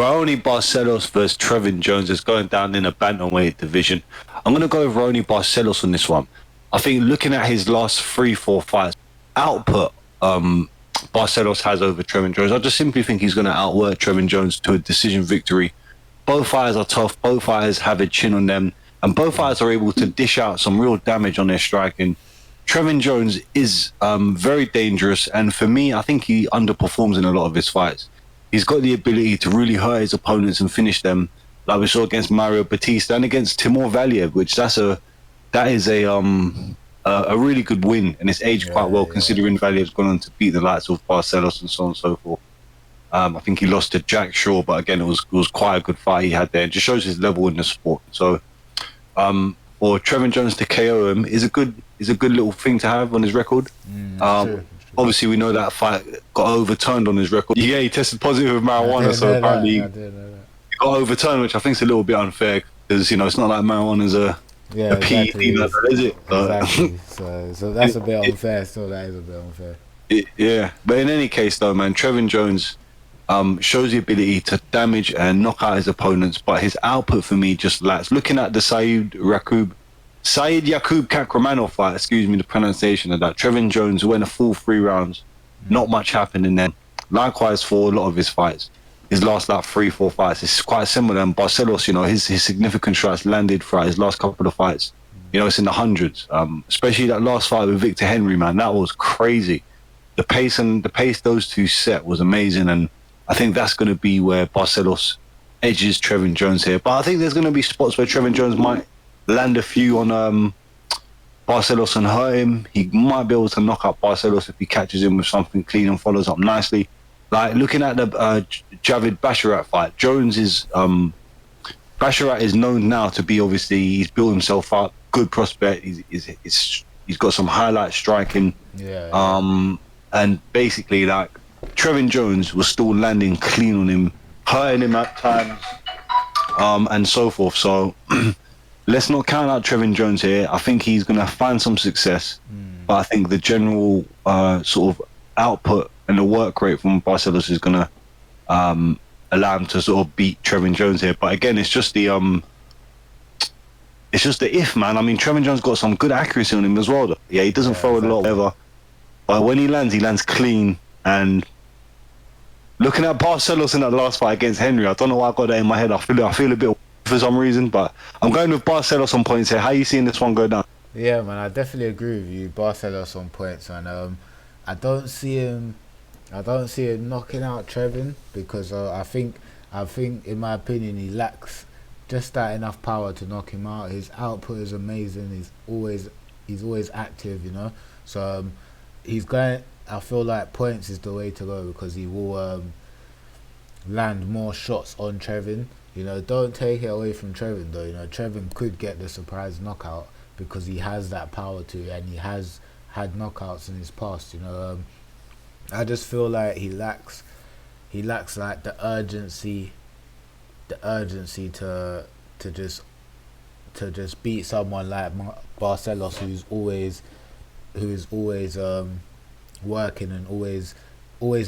Raoni Barcelos versus Trevin Jones is going down in a bantamweight division. I'm going to go with Raoni Barcelos on this one. I think looking at his last 3-4 fights, output Barcelos has over Trevin Jones, I just simply think he's going to outwork Trevin Jones to a decision victory. Both fighters are tough. Both fighters have a chin on them. And both fighters are able to dish out some real damage on their striking. Trevin Jones is very dangerous. And for me, I think he underperforms in a lot of his fights. He's got the ability to really hurt his opponents and finish them, like we saw against Mario Batista and against Timur Valiev, which that is a really good win, and it's aged quite well considering Valiev's gone on to beat the likes of Barcelos and so on and so forth. I think he lost to Jack Shaw, but again, it was quite a good fight he had there. It just shows his level in the sport. So, for Trevin Jones to KO him is a good little thing to have on his record. True. Obviously, we know that fight got overturned on his record. Yeah, he tested positive with marijuana, so apparently he got overturned, which I think is a little bit unfair because it's not like marijuana's a PED, is it? Exactly. So that's a bit unfair. So that is a bit unfair. Yeah, but in any case, though, man, Trevin Jones shows the ability to damage and knock out his opponents, but his output for me just lacks. Looking at the Said Yakub Kakramanov fight, excuse me the pronunciation of that, Trevin Jones went a full 3 rounds, not much happened in them. Likewise for a lot of his fights. His last 3-4 fights, it's quite similar. And Barcelos, his significant shots landed throughout his last couple of fights. It's in the hundreds. Especially that last fight with Victor Henry, man, that was crazy. The pace those two set was amazing, and I think that's going to be where Barcelos edges Trevin Jones here. But I think there's going to be spots where Trevin Jones might land a few on Barcelos and hurt him. He might be able to knock out Barcelos if he catches him with something clean and follows up nicely. Like looking at the Javid Basharat fight, Basharat is known now to be, obviously, he's built himself up, good prospect. He's got some highlight striking. And basically, like, Trevin Jones was still landing clean on him, hurting him at times, and so forth. So let's not count out Trevin Jones here. I think he's going to find some success, but I think the general sort of output and the work rate from Barcelos is going to allow him to sort of beat Trevin Jones here. But again, it's just the if, man. I mean, Trevin Jones got some good accuracy on him as well, though. Yeah, he doesn't throw a lot, whatever. But when he lands clean. And looking at Barcelos in that last fight against Henry, I don't know why I got that in my head. I feel a bit for some reason, but I'm going with Barcelos on points here. How are you seeing this one go down? Yeah, man, I definitely agree with you. Barcelos on points, and I don't see him knocking out Trevin because I think in my opinion he lacks just that enough power to knock him out. His output is amazing. He's always active, So he's going. I feel like points is the way to go because he will land more shots on Trevin. Don't take it away from Trevin though. Trevin could get the surprise knockout because he has that power to, and he has had knockouts in his past. I just feel like he lacks like the urgency to just beat someone like Barcelos, who's always working and always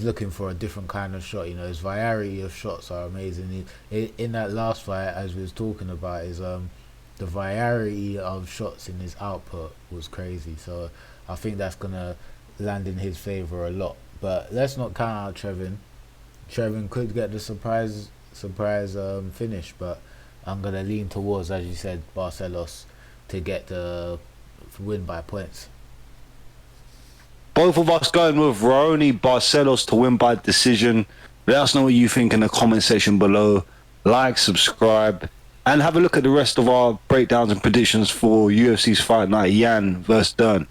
looking for a different kind of shot. His variety of shots are amazing. In that last fight, as we was talking about, is the variety of shots in his output was crazy. So I think that's gonna land in his favor a lot. But let's not count out Trevin. Trevin could get the surprise finish, but I'm gonna lean towards, as you said, Barcelos to get the win by points. Both of us going with Raoni Barcelos to win by decision. Let us know what you think in the comment section below. Like, subscribe, and have a look at the rest of our breakdowns and predictions for UFC's Fight Night Yan vs Dern.